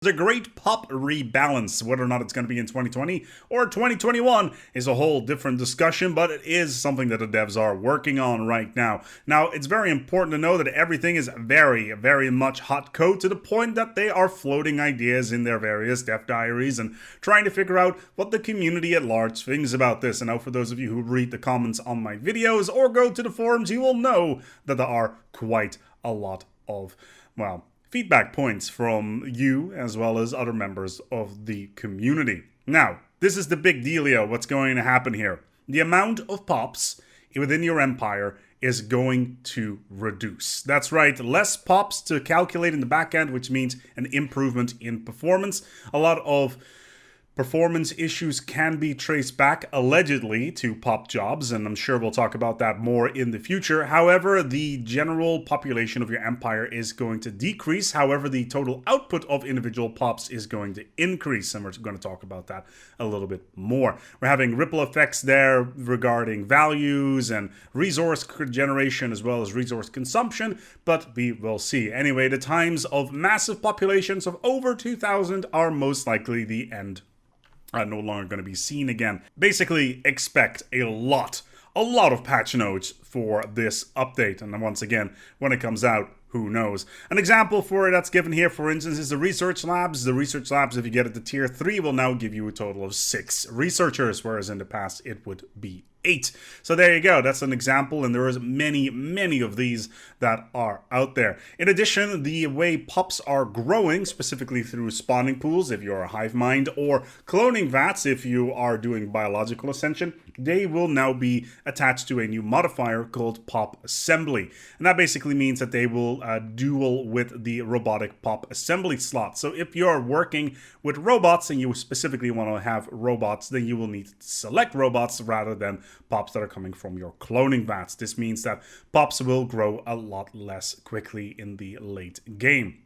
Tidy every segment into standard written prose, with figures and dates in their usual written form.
The Great Pop Rebalance, whether or not it's going to be in 2020 or 2021 is a whole different discussion, but it is something that the devs are working on right now. Now, it's very important to know that everything is very, very much hot code to the point that they are floating ideas in their various dev diaries and trying to figure out what the community at large thinks about this. And now for those of you who read the comments on my videos or go to the forums, you will know that there are quite a lot of, well, feedback points from you as well as other members of the community. Now, this is the big dealio, what's going to happen here. The amount of pops within your empire is going to reduce. That's right, less pops to calculate in the back end, which means an improvement in performance. A lot of performance issues can be traced back, allegedly, to pop jobs, and I'm sure we'll talk about that more in the future. However, the general population of your empire is going to decrease. However, the total output of individual pops is going to increase, and we're going to talk about that a little bit more. We're having ripple effects there regarding values and resource generation as well as resource consumption, but we will see. Anyway, the times of massive populations of over 2,000 are most likely the end. Are no longer going to be seen again. Basically, expect a lot of patch notes for this update. And then once again, when it comes out, who knows? An example for it that's given here, for instance, is the research labs. The research labs, if you get it to tier 3, will now give you a total of 6 researchers, whereas in the past it would be 8. So there you go. That's an example, and there is many of these that are out there. In addition, the way pops are growing, specifically through spawning pools, if you're a hive mind, or cloning vats, if you are doing biological ascension, they will now be attached to a new modifier called pop assembly. And that basically means that they will dual with the robotic pop assembly slot. So if you're working with robots and you specifically want to have robots, then you will need to select robots rather than pops that are coming from your cloning vats. This means that pops will grow a lot less quickly in the late game.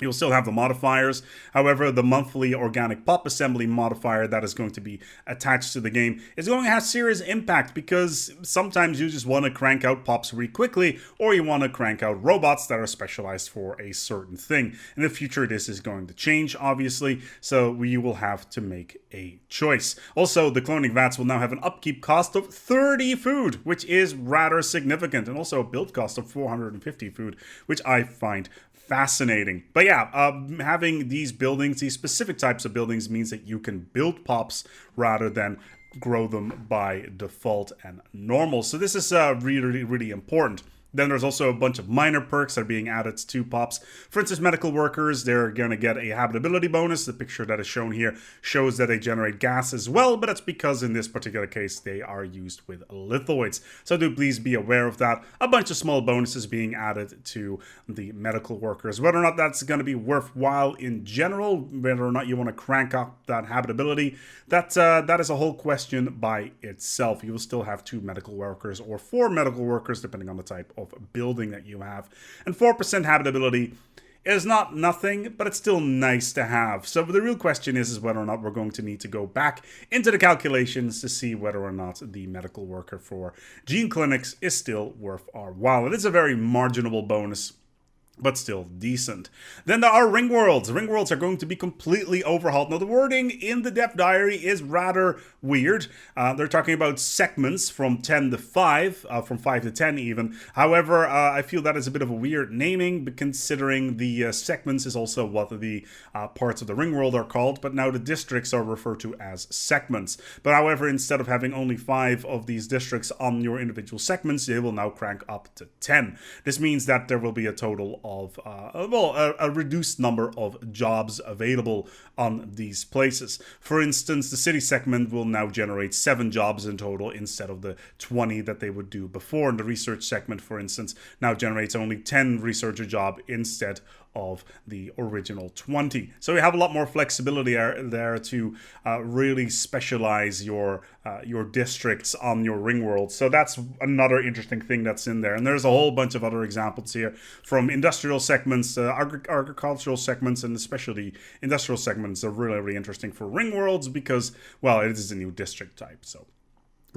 You'll still have the modifiers. However, the monthly organic pop assembly modifier that is going to be attached to the game is going to have serious impact, because sometimes you just want to crank out pops really quickly, or you want to crank out robots that are specialized for a certain thing. In the future, this is going to change, obviously, so we will have to make a choice. Also, the cloning vats will now have an upkeep cost of 30 food, which is rather significant, and also a build cost of 450 food, which I find fascinating. But yeah, having these buildings, these specific types of buildings, means that you can build pops rather than grow them by default and normal. So this is really important. Then there's also a bunch of minor perks that are being added to pops. For instance, medical workers, they're going to get a habitability bonus. The picture that is shown here shows that they generate gas as well, but that's because in this particular case, they are used with lithoids. So do please be aware of that. A bunch of small bonuses being added to the medical workers. Whether or not that's going to be worthwhile in general, whether or not you want to crank up that habitability, that is a whole question by itself. You will still have 2 medical workers or 4 medical workers, depending on the type of building that you have. And 4% habitability is not nothing, but it's still nice to have. So the real question is whether or not we're going to need to go back into the calculations to see whether or not the medical worker for gene clinics is still worth our while. It is a very marginal bonus, but still decent. Then there are ring worlds. Ring worlds are going to be completely overhauled. Now, the wording in the dev diary is rather weird. They're talking about segments from 10 to 5, from 5 to 10 even. However, I feel that is a bit of a weird naming, but considering the segments is also what the parts of the ring world are called, but now the districts are referred to as segments. But however, instead of having only 5 of these districts on your individual segments, they will now crank up to 10. This means that there will be a total of a reduced number of jobs available on these places. For instance, the city segment will now generate 7 jobs in total instead of the 20 that they would do before. And the research segment, for instance, now generates only 10 researcher job instead of the original 20. So you have a lot more flexibility there to really specialize your districts on your ring world. So that's another interesting thing that's in there. And there's a whole bunch of other examples here, from industrial segments, agricultural segments, and especially industrial segments are really interesting for ring worlds because, well, it is a new district type. So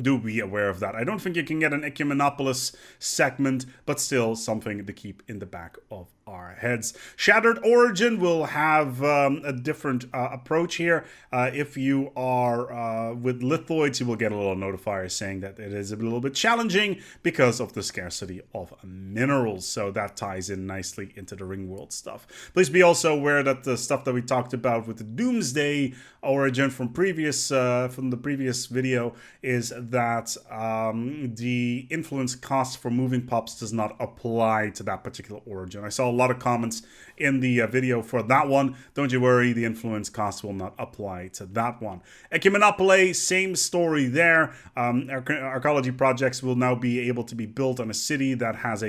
do be aware of that. I don't think you can get an Ecumenopolis segment, but still something to keep in the back of our heads. Shattered Origin will have a different approach here. If you are with lithoids, you will get a little notifier saying that it is a little bit challenging because of the scarcity of minerals. So that ties in nicely into the ring world stuff. Please be also aware that the stuff that we talked about with the Doomsday Origin from the previous video is that the influence cost for moving pops does not apply to that particular origin. I saw a lot of comments in the video for that one. Don't you worry, the influence cost will not apply to that one. Ecumenopole, same story there. Archaeology projects will now be able to be built on a city that has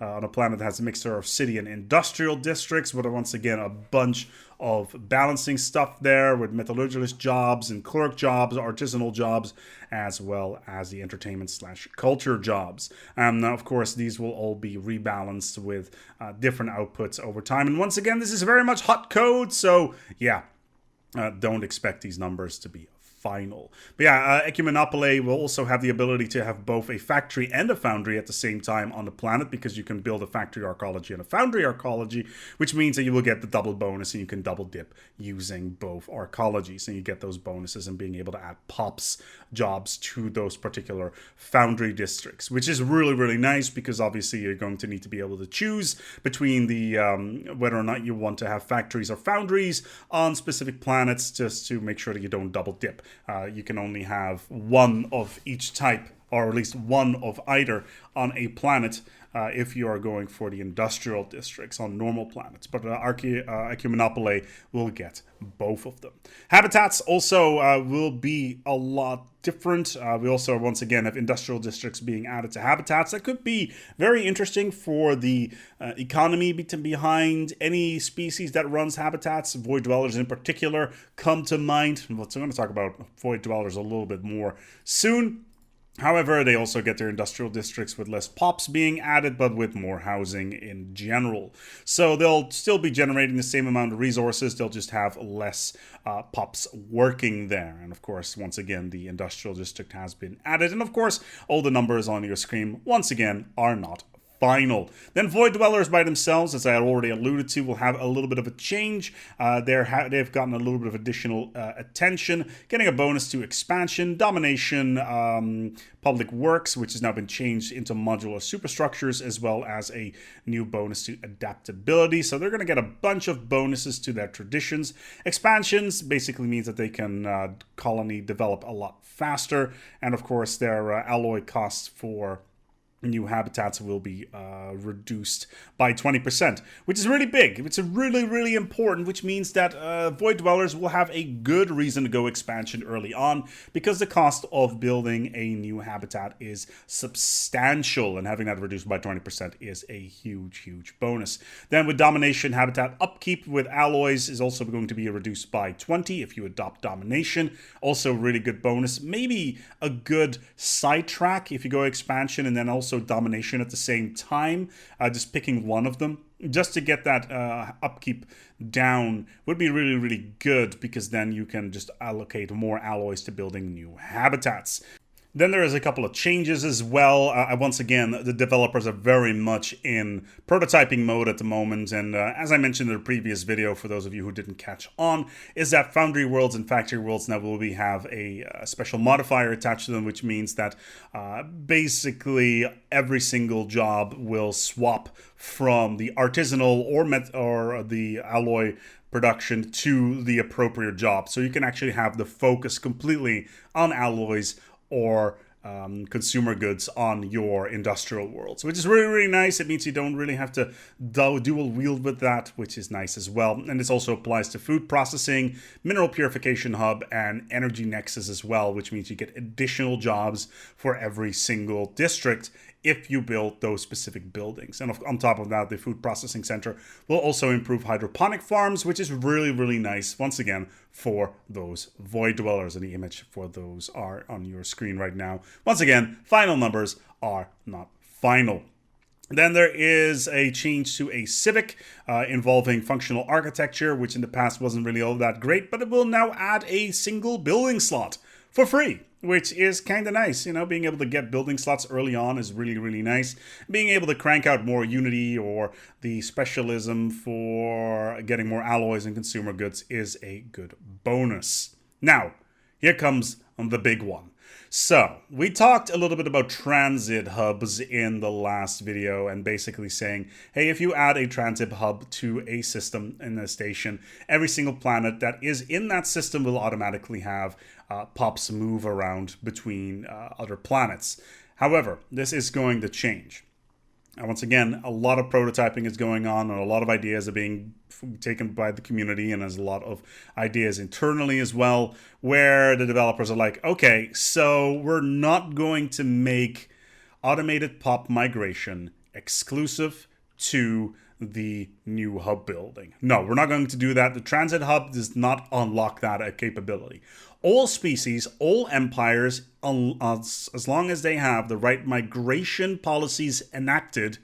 on a planet that has a mixture of city and industrial districts, with once again a bunch of balancing stuff there with metallurgist jobs and clerk jobs, artisanal jobs, as well as the entertainment/culture jobs. Now, of course, these will all be rebalanced with different outputs over time. And once again, this is very much hot code, so yeah, don't expect these numbers to be final. But yeah, Ecumenopole will also have the ability to have both a factory and a foundry at the same time on the planet, because you can build a factory archaeology and a foundry archaeology, which means that you will get the double bonus and you can double dip using both archaeologies, and you get those bonuses and being able to add pops jobs to those particular foundry districts, which is really, really nice, because obviously you're going to need to be able to choose between the whether or not you want to have factories or foundries on specific planets, just to make sure that you don't double dip. You can only have one of each type, or at least one of either on a planet if you are going for the industrial districts on normal planets. But Ecumenopole will get both of them. Habitats also will be a lot different. We also, once again, have industrial districts being added to habitats. That could be very interesting for the economy behind any species that runs habitats. Void dwellers in particular come to mind. So I'm going to talk about void dwellers a little bit more soon. However, they also get their industrial districts with less pops being added, but with more housing in general. So they'll still be generating the same amount of resources, they'll just have less pops working there. And of course, once again, the industrial district has been added. And of course, all the numbers on your screen, once again, are not final. Then void dwellers by themselves, as I already alluded to, will have a little bit of a change. They've gotten a little bit of additional attention, getting a bonus to expansion, domination, public works, which has now been changed into modular superstructures, as well as a new bonus to adaptability. So they're going to get a bunch of bonuses to their traditions. Expansions basically means that they can colony develop a lot faster, and of course their alloy costs for new habitats will be reduced by 20%, which is really big. It's really, really important, which means that void dwellers will have a good reason to go expansion early on, because the cost of building a new habitat is substantial, and having that reduced by 20% is a huge, huge bonus. Then with domination, habitat upkeep with alloys is also going to be reduced by 20 if you adopt domination. Also really good bonus. Maybe a good sidetrack if you go expansion and then also domination at the same time, just picking one of them just to get that upkeep down would be really, really good, because then you can just allocate more alloys to building new habitats. Then there is a couple of changes as well. Once again, the developers are very much in prototyping mode at the moment. And as I mentioned in the previous video, for those of you who didn't catch on, is that Foundry Worlds and Factory Worlds now will have a special modifier attached to them, which means that basically every single job will swap from the artisanal or the alloy production to the appropriate job. So you can actually have the focus completely on alloys or consumer goods on your industrial worlds, which is really, really nice. It means you don't really have to dual wield with that, which is nice as well. And this also applies to food processing, mineral purification hub, and energy nexus as well, which means you get additional jobs for every single district if you build those specific buildings. And on top of that, the food processing center will also improve hydroponic farms, which is really, really nice, once again, for those void dwellers. And the image for those are on your screen right now. Once again, final numbers are not final. Then there is a change to a civic involving functional architecture, which in the past wasn't really all that great, but it will now add a single building slot for free, which is kind of nice. Being able to get building slots early on is really, really nice. Being able to crank out more Unity or the specialism for getting more alloys and consumer goods is a good bonus. Now, here comes the big one. So, we talked a little bit about transit hubs in the last video and basically saying, hey, if you add a transit hub to a system in a station, every single planet that is in that system will automatically have pops move around between other planets. However, this is going to change. And once again, a lot of prototyping is going on and a lot of ideas are being taken by the community, and there's a lot of ideas internally as well where the developers are like, okay, so we're not going to make automated pop migration exclusive to the new hub building. No, we're not going to do that. The transit hub does not unlock that capability. All species, all empires, as long as they have the right migration policies enacted,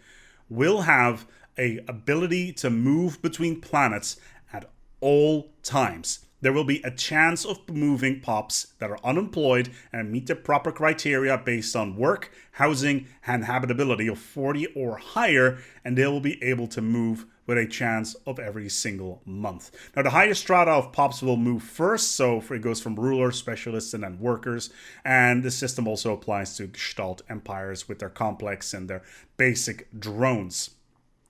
will have a ability to move between planets at all times. There will be a chance of moving pops that are unemployed and meet the proper criteria based on work, housing, and habitability of 40 or higher, and they will be able to move with a chance of every single month. Now, the highest strata of pops will move first, so it goes from rulers, specialists, and then workers, and the system also applies to Gestalt empires with their complex and their basic drones.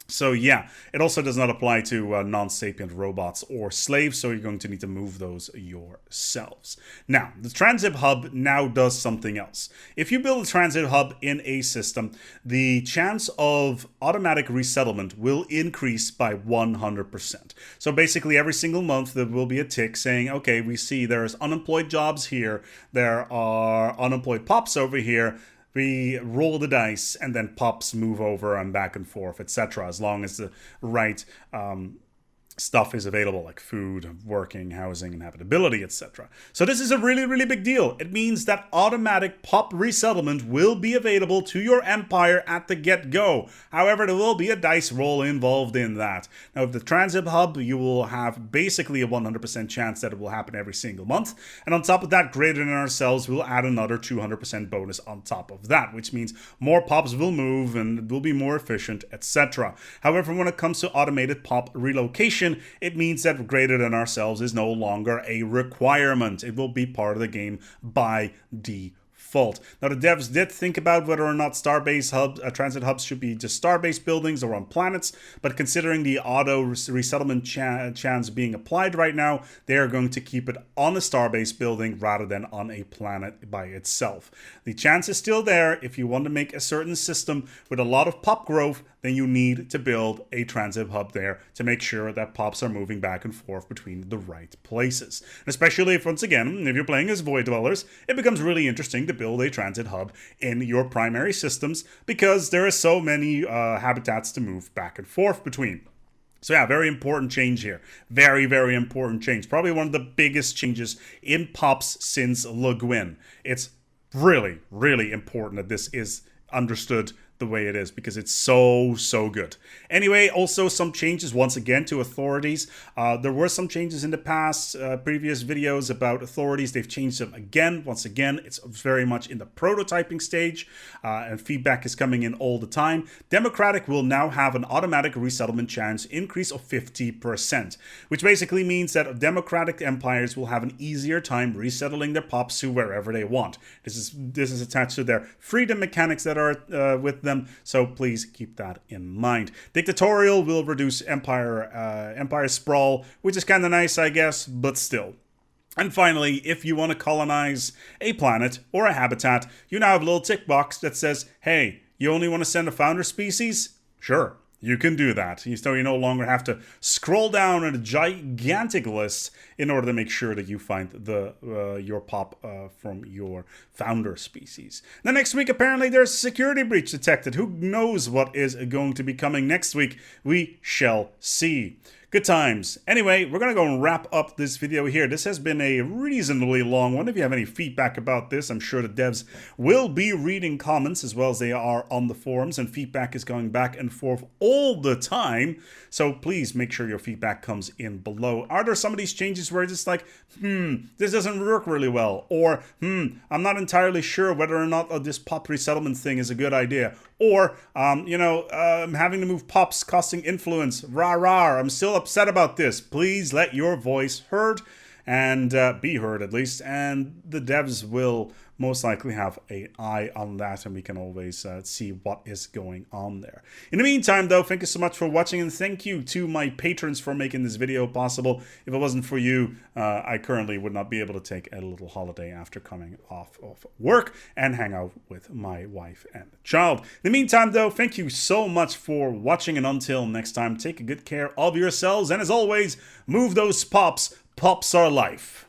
So yeah, it also does not apply to non-sapient robots or slaves, so you're going to need to move those yourselves. Now, the transit hub now does something else. If you build a transit hub in a system, the chance of automatic resettlement will increase by 100%. So basically every single month there will be a tick saying, okay, we see there's unemployed jobs here, there are unemployed pops over here. We roll the dice and then pops move over and back and forth, etc. as long as the right stuff is available, like food, working, housing, and habitability, etc. So this is a really, really big deal. It means that automatic pop resettlement will be available to your empire at the get-go. However, there will be a dice roll involved in that. Now, with the transit hub, you will have basically a 100% chance that it will happen every single month. And on top of that, Greater Than Ourselves will add another 200% bonus on top of that, which means more pops will move and it will be more efficient, etc. However, when it comes to automated pop relocation, it means that Greater Than Ourselves is no longer a requirement. It will be part of the game by default. Now, the devs did think about whether or not starbase hubs, transit hubs should be just starbase buildings or on planets, but considering the auto resettlement chance being applied right now, they are going to keep it on a starbase building rather than on a planet by itself. The chance is still there. If you want to make a certain system with a lot of pop growth, then you need to build a transit hub there to make sure that pops are moving back and forth between the right places. And especially if, once again, if you're playing as Void Dwellers, it becomes really interesting to build a transit hub in your primary systems because there are so many habitats to move back and forth between. So yeah, very important change here. Very, very important change. Probably one of the biggest changes in pops since Le Guin. It's really, really important that this is understood the way it is because it's so good. Anyway, also some changes once again to authorities. There were some changes in the past previous videos about authorities. They've changed them again. Once again, it's very much in the prototyping stage and feedback is coming in all the time. Democratic will now have an automatic resettlement chance increase of 50%, which basically means that democratic empires will have an easier time resettling their pops to wherever they want. This is attached to their freedom mechanics that are with them. So please keep that in mind. Dictatorial will reduce empire sprawl, which is kind of nice, I guess, but still. And finally, if you want to colonize a planet or a habitat, you now have a little tick box that says, hey, you only want to send a founder species? Sure. You can do that. So you no longer have to scroll down a gigantic list in order to make sure that you find your pop from your founder species. Now, next week, apparently there's a security breach detected. Who knows what is going to be coming next week? We shall see. Good times. Anyway, we're going to go and wrap up this video here. This has been a reasonably long one. If you have any feedback about this, I'm sure the devs will be reading comments as well as they are on the forums, and feedback is going back and forth all the time. So please make sure your feedback comes in below. Are there some of these changes where it's just like, this doesn't work really well, or I'm not entirely sure whether or not this pop resettlement thing is a good idea, or having to move pops costing influence, rah, I'm still upset about this. Please let your voice heard, and be heard at least, and the devs will most likely have an eye on that, and we can always see what is going on there. In the meantime, though, thank you so much for watching, and thank you to my patrons for making this video possible. If it wasn't for you, I currently would not be able to take a little holiday after coming off of work and hang out with my wife and child. In the meantime, though, thank you so much for watching, and until next time, take good care of yourselves, and as always, move those pops. Pops are life.